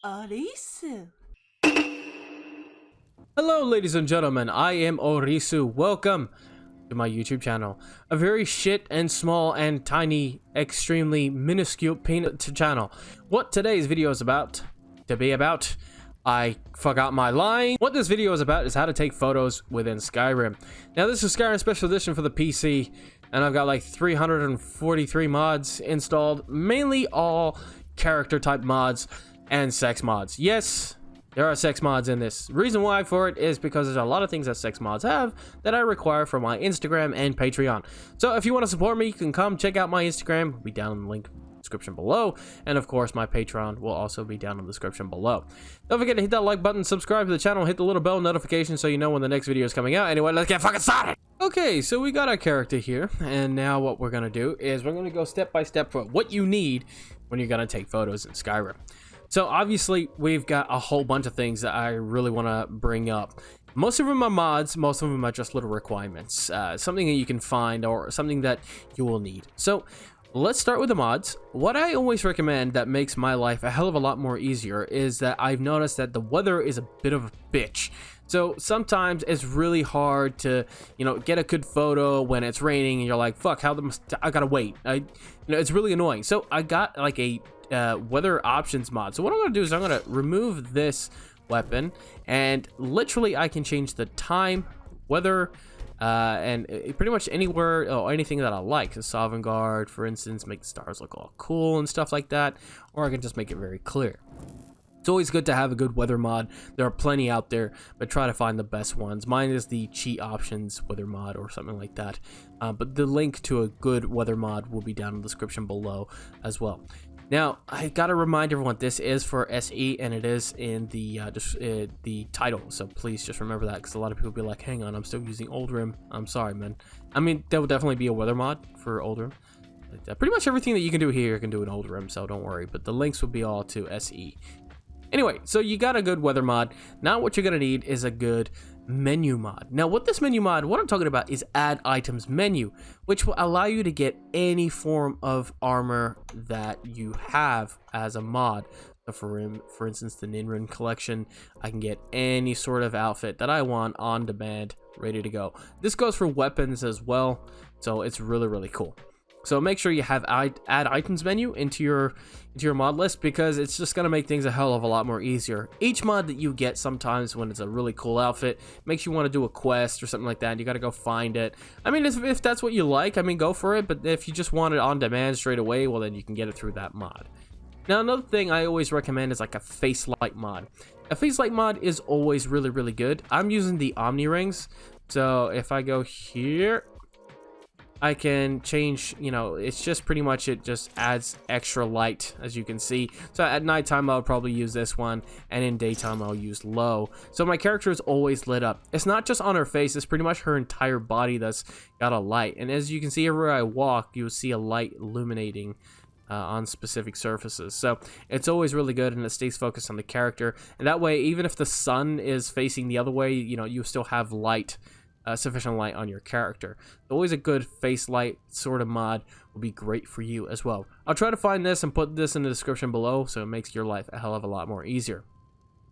𝓟𝓲𝓬𝓽𝓼. Hello ladies and gentlemen, I am 𝓟𝓲𝓬𝓽𝓾𝓻. Welcome to my YouTube channel. A very shit and small and tiny, extremely minuscule peanut channel. What today's video is about, I forgot my line. What this video is about is how to take photos within Skyrim. Now this is Skyrim Special Edition for the PC, and I've got like 343 mods installed, mainly all character type mods and sex mods. Yes, there are sex mods in this. Reason why for it is because there's a lot of things that sex mods have that I require for my Instagram and Patreon. So if you want to support me, you can come check out my Instagram. It'll be down in the link description below, and of course my Patreon will also be down in the description below. Don't forget to hit that like button, subscribe to the channel, hit the little bell notification so you know when the next video is coming out. Anyway, let's get fucking started. Okay, so we got our character here, and now what we're gonna do is we're gonna go step by step for what you need when you're gonna take photos in Skyrim. So obviously we've got a whole bunch of things that I really want to bring up. Most of them are mods, most of them are just little requirements, something that you can find or something that you will need. So let's start with the mods. What I always recommend that makes my life a hell of a lot more easier is that I've noticed that the weather is a bit of a bitch. So sometimes it's really hard to, get a good photo when it's raining and you're like, fuck, I gotta wait. It's really annoying. So I got like a weather options mod. So what I'm gonna do is I'm gonna remove this weapon, and literally I can change the time, weather, and pretty much anywhere or anything that I like. So 𝓛𝓮𝓽𝓼 Guard, for instance, make the stars look all cool and stuff like that, or I can just make it very clear. It's always good to have a good weather mod. There are plenty out there, but try to find the best ones. Mine is the cheat options weather mod or something like that. But the link to a good weather mod will be down in the description below as well. Now, I gotta remind everyone, this is for SE, and it is in the title, so please just remember that, because a lot of people will be like, hang on, I'm still using 𝓚𝓮𝓽𝓼. I'm sorry, man. I mean, there will definitely be a weather mod for 𝓚𝓮𝓽. Pretty much everything that you can do here, you can do in 𝓚𝓮𝓽, so don't worry, but the links will be all to SE. Anyway, so you got a good weather mod. Now what you're gonna need is a good menu mod. Now what I'm talking about is add items menu, which will allow you to get any form of armor that you have as a mod. So for instance, the 𝓛𝓮𝓽𝓾𝓻 collection, I can get any sort of outfit that I want on demand, ready to go. This goes for weapons as well, so it's really cool. So make sure you have add items menu into your mod list, because it's just going to make things a hell of a lot more easier. Each mod that you get, sometimes when it's a really cool outfit, makes you want to do a quest or something like that, and you got to go find it. I mean, if that's what you like, I mean, go for it. But if you just want it on demand straight away, well, then you can get it through that mod. Now, another thing I always recommend is like a face light mod. A face light mod is always really good. I'm using the Omni rings. So if I go here, I can change, it's just pretty much, it just adds extra light, as you can see. So at nighttime, I'll probably use this one, and in daytime, I'll use low. So my character is always lit up. It's not just on her face, it's pretty much her entire body that's got a light. And as you can see, everywhere I walk, you'll see a light illuminating on specific surfaces. So it's always really good, and it stays focused on the character. And that way, even if the sun is facing the other way, you still have light. Sufficient light on your character. Always a good face light sort of mod will be great for you as well. I'll try to find this and put this in the description below, so it makes your life a hell of a lot more easier.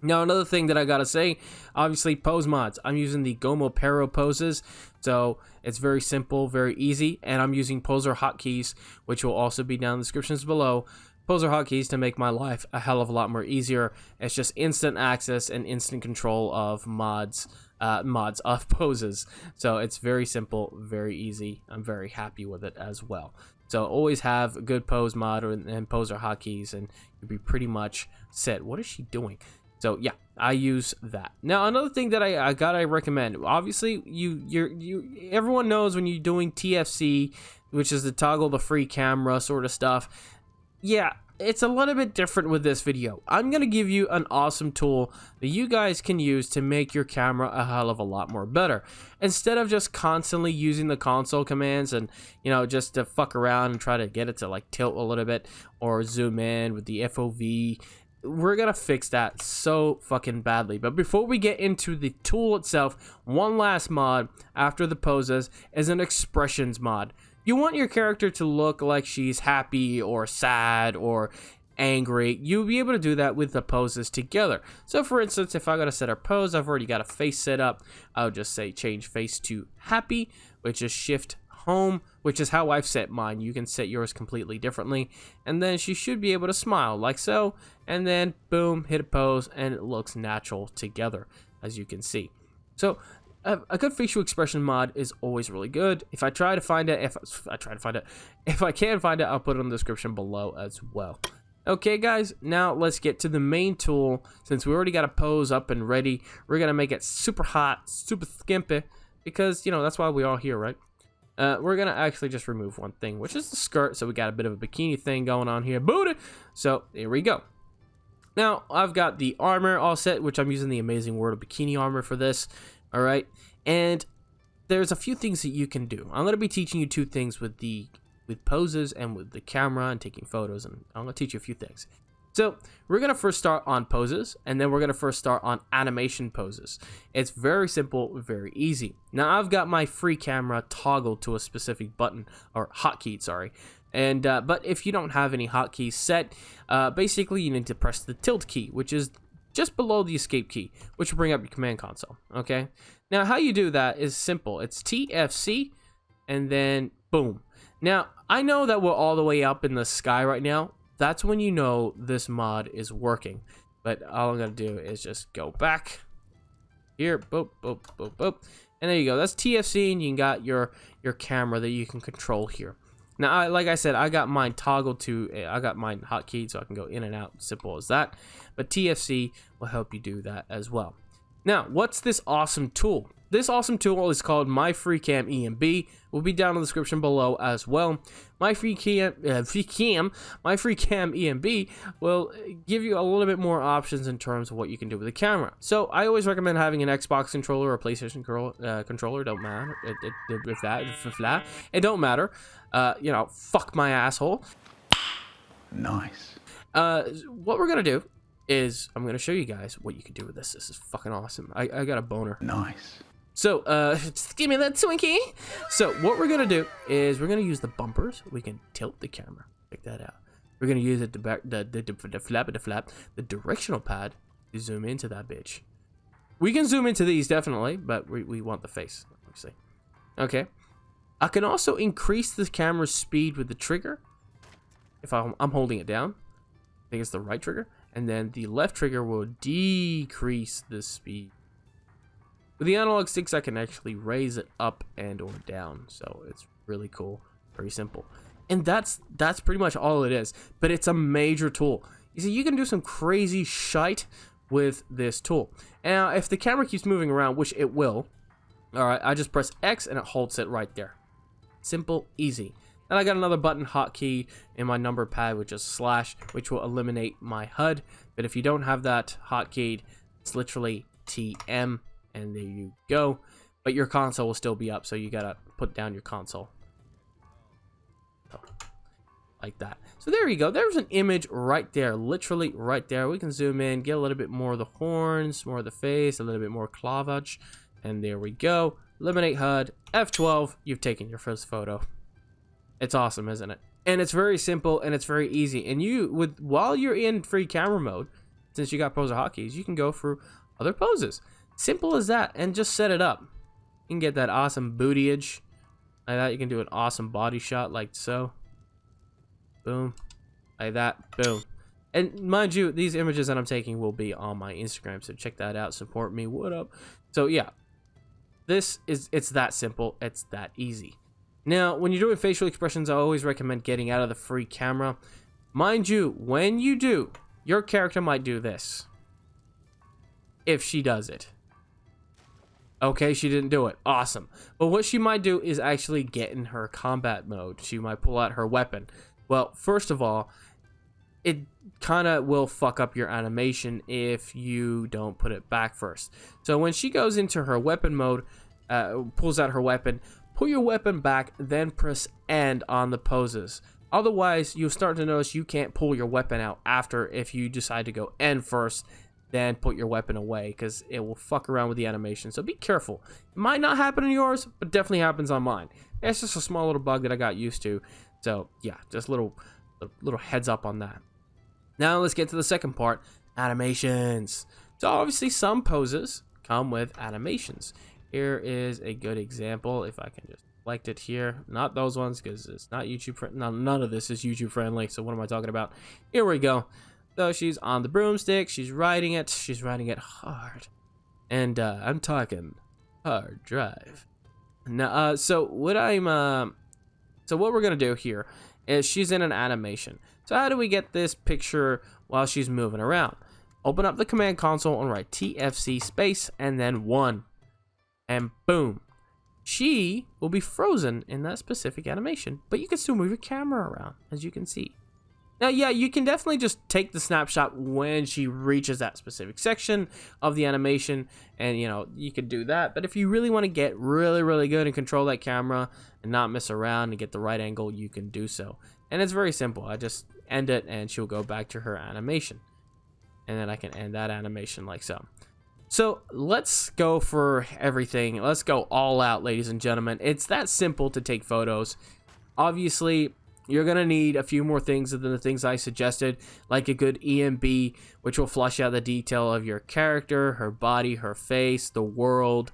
Now, another thing that I gotta say, obviously pose mods. I'm using the Gomo Pero poses, so it's very simple, very easy, and I'm using poser hotkeys, which will also be down in the descriptions below. Poser hotkeys to make my life a hell of a lot more easier. It's just instant access and instant control of mods of poses. So it's very simple, very easy. I'm very happy with it as well. So always have a good pose mod and poser hotkeys, and you'll be pretty much set. What is she doing? So yeah, I use that. Now another thing that I recommend. Obviously, everyone knows when you're doing TFC, which is the toggle the free camera sort of stuff. Yeah, it's a little bit different with this video. I'm going to give you an awesome tool that you guys can use to make your camera a hell of a lot more better. Instead of just constantly using the console commands and, just to fuck around and try to get it to like tilt a little bit or zoom in with the FOV, we're going to fix that so fucking badly. But before we get into the tool itself, one last mod after the poses is an expressions mod. You want your character to look like she's happy or sad or angry, you'll be able to do that with the poses together. So for instance, if I gotta set a pose, I've already got a face set up. I'll just say change face to happy, which is shift home, which is how I've set mine. You can set yours completely differently. And then she should be able to smile like so. And then boom, hit a pose and it looks natural together, as you can see. So a good facial expression mod is always really good. If I try to find it, if I can find it, I'll put it in the description below as well. Okay guys, now let's get to the main tool. Since we already got a pose up and ready, we're gonna make it super hot, super skimpy, because you know that's why we're all here, right? We're gonna actually just remove one thing, which is the skirt. So we got a bit of a bikini thing going on here, booty. So here we go. Now I've got the armor all set, which I'm using the Amazing World of Bikini armor for this. All right, and there's a few things that you can do. I'm gonna be teaching you two things with poses and with the camera and taking photos, and I'm gonna teach you a few things. So we're gonna first start on poses, and then we're gonna first start on animation poses. It's very simple, very easy. Now I've got my free camera toggled to a specific button or hotkey, sorry. And but if you don't have any hotkeys set, basically you need to press the tilt key, which is just below the escape key, which will bring up your command console. Okay. Now how you do that is simple. It's TFC, and then boom. Now I know that we're all the way up in the sky right now. That's when you know this mod is working. But all I'm gonna do is just go back here, boop, boop, boop, boop, and there you go. That's TFC, and you got your camera that you can control here. Now, like I said, I got mine toggled to, I got mine hotkeyed so I can go in and out, simple as that. But TFC will help you do that as well. Now, what's this awesome tool? This awesome tool is called MyFreeCam EMB. Will be down in the description below as well. MyFreeCam EMB will give you a little bit more options in terms of what you can do with the camera. So I always recommend having an Xbox controller or a PlayStation controller. Don't matter. It don't matter. You know, fuck my asshole. Nice. What we're gonna do is I'm gonna show you guys what you can do with this. This is fucking awesome. I got a boner. Nice. So, just give me that Twinkie. So, what we're gonna do is we're gonna use the bumpers. We can tilt the camera. Check that out. We're gonna use it the directional pad to zoom into that bitch. We can zoom into these definitely, but we want the face, obviously. Okay. I can also increase the camera's speed with the trigger. If I'm holding it down, I think it's the right trigger, and then the left trigger will decrease the speed. With the analog sticks, I can actually raise it up and or down, so it's really cool, very simple. And that's pretty much all it is, but it's a major tool. You see, you can do some crazy shite with this tool. Now, if the camera keeps moving around, which it will, all right, I just press X and it holds it right there. Simple, easy. And I got another button hotkey in my number pad, which is slash, which will eliminate my HUD. But if you don't have that hotkeyed, it's literally TM. And there you go. But your console will still be up, so you gotta put down your console. So, like that. So there you go. There's an image right there, literally right there. We can zoom in, get a little bit more of the horns, more of the face, a little bit more clavage. And there we go. Eliminate HUD, F12, you've taken your first photo. It's awesome, isn't it? And it's very simple and it's very easy. And while you're in free camera mode, since you got poser hotkeys, you can go through other poses. Simple as that, and just set it up. You can get that awesome bootyage like that. You can do an awesome body shot like so. Boom, like that. Boom. And mind you, these images that I'm taking will be on my Instagram, so check that out. Support me. What up? So yeah, it's that simple. It's that easy. Now, when you're doing facial expressions, I always recommend getting out of the free camera. Mind you, when you do, your character might do this. If she does it. Okay, she didn't do it. Awesome. But what she might do is actually get in her combat mode. She might pull out her weapon. Well, first of all, it kind of will fuck up your animation if you don't put it back first. So when she goes into her weapon mode, pulls out her weapon, pull your weapon back, then press end on the poses. Otherwise, you'll start to notice you can't pull your weapon out after if you decide to go end first, then put your weapon away, because it will fuck around with the animation. So be careful. It might not happen in yours, but definitely happens on mine. It's just a small little bug that I got used to. So yeah, just little heads up on that. Now let's get to the second part, animations. So obviously some poses come with animations. Here is a good example. If I can just select it here, not those ones because it's not YouTube friendly. None of this is YouTube friendly. So what am I talking about? Here we go. So she's on the broomstick. She's riding it. She's riding it hard. And I'm talking hard drive. Now, so what we're gonna do here is she's in an animation. So how do we get this picture while she's moving around? Open up the command console and write TFC space and then 1. And boom. She will be frozen in that specific animation. But you can still move your camera around, as you can see. Now, yeah, you can definitely just take the snapshot when she reaches that specific section of the animation. And, you know, you could do that. But if you really want to get really, really good and control that camera and not mess around and get the right angle, you can do so. And it's very simple. I just end it and she'll go back to her animation. And then I can end that animation like so. So let's go for everything. Let's go all out, ladies and gentlemen. It's that simple to take photos. Obviously, you're going to need a few more things than the things I suggested, like a good EMB, which will flush out the detail of your character, her body, her face, the world,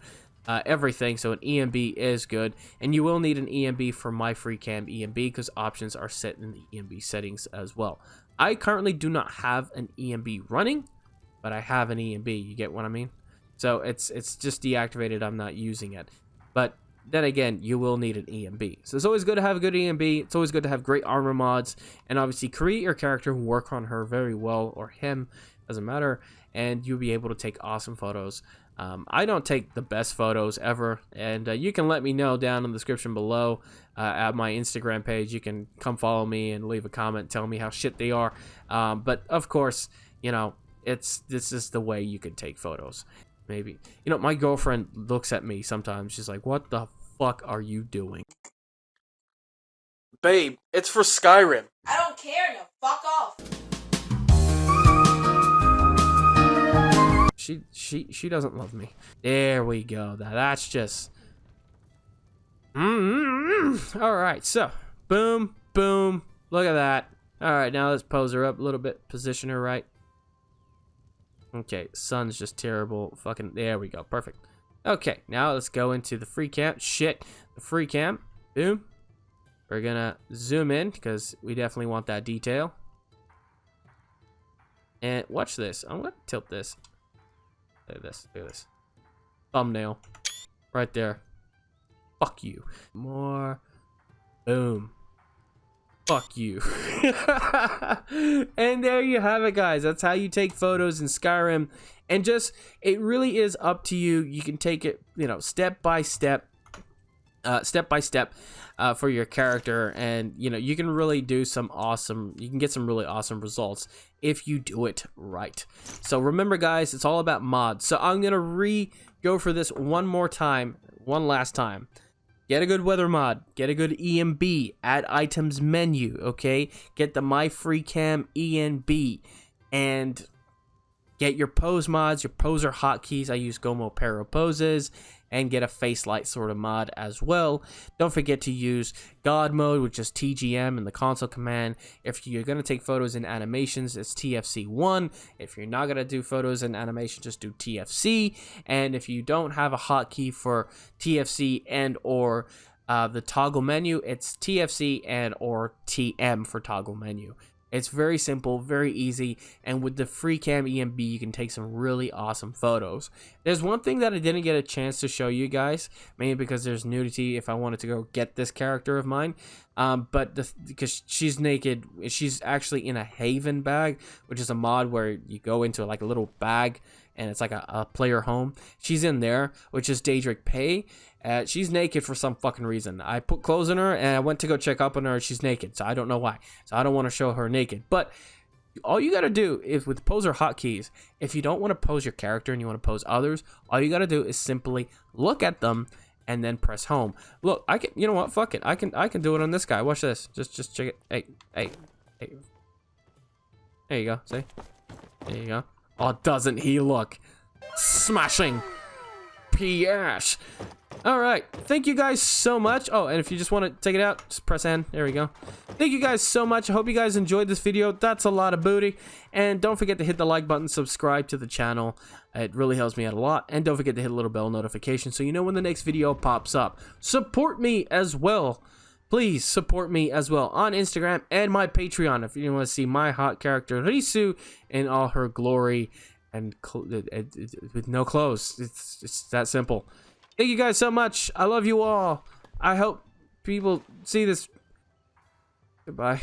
everything. So an EMB is good. And you will need an EMB for my free cam EMB because options are set in the EMB settings as well. I currently do not have an EMB running, but I have an EMB. You get what I mean? So it's just deactivated. I'm not using it. But then again, you will need an EMB. So it's always good to have a good EMB. It's always good to have great armor mods. And obviously create your character, work on her very well, or him, doesn't matter. And you'll be able to take awesome photos. I don't take the best photos ever. And you can let me know down in the description below at my Instagram page. You can come follow me and leave a comment. Tell me how shit they are. But of course, you know, this is the way you can take photos. Maybe, you know, my girlfriend looks at me sometimes. She's like, what the fuck are you doing? Babe, it's for Skyrim. I don't care, now fuck off. She doesn't love me. There we go. That's just all right, so boom, boom, look at that. All right, now let's pose her up a little bit, position her right. Okay, sun's just terrible. Fucking, there we go. Perfect. Okay, now let's go into the free cam. Shit, the free cam. Boom. We're gonna zoom in because we definitely want that detail. And watch this. I'm gonna tilt this. Look at this. Look at this. Thumbnail. Right there. Fuck you. More. Boom. Fuck you. And there you have it, guys. That's how you take photos in Skyrim. And just, it really is up to you. You can take it, you know, step by step for your character. And, you know, you can really do some awesome, you can get some really awesome results if you do it right. So remember, guys, it's all about mods. So I'm going to go for this one last time. Get a good weather mod, get a good EMB, add items menu, okay? Get the My Free Cam EMB, and get your pose mods, your poser hotkeys. I use 𝓛𝓮𝓽𝓼 poses, and get a face light sort of mod as well. Don't forget to use God mode, which is TGM in the console command. If you're going to take photos in animations, it's TFC1. If you're not going to do photos in animation, just do TFC. And if you don't have a hotkey for TFC and or the toggle menu, it's TFC and or TM for toggle menu. It's very simple, very easy, and with the free cam EMB, you can take some really awesome photos. There's one thing that I didn't get a chance to show you guys, mainly because there's nudity if I wanted to go get this character of mine, because she's naked, she's actually in a Haven bag, which is a mod where you go into like a little bag, and it's like a player home. She's in there, which is 𝓟𝓲𝓬𝓽𝓾𝓻𝓮. She's naked for some fucking reason. I put clothes on her, and I went to go check up on her, and she's naked, so I don't know why. So I don't want to show her naked. But all you got to do is, with poser hotkeys, if you don't want to pose your character and you want to pose others, all you got to do is simply look at them and then press home. Look, I can, you know what? Fuck it. I can do it on this guy. Watch this. Just check it. Hey. There you go. See? There you go. Oh, doesn't he look smashing? P.S. All right, thank you guys so much. Oh, and if you just want to take it out, just press N. There we go. Thank you guys so much. I hope you guys enjoyed this video. That's a lot of booty. And don't forget to hit the like button, subscribe to the channel. It really helps me out a lot. And don't forget to hit a little bell notification so you know when the next video pops up. Support me as well. Please support me as well on Instagram and my Patreon if you want to see my hot character 𝓼𝓼 in all her glory and with no clothes. It's that simple. Thank you guys so much. I love you all. I hope people see this. Goodbye.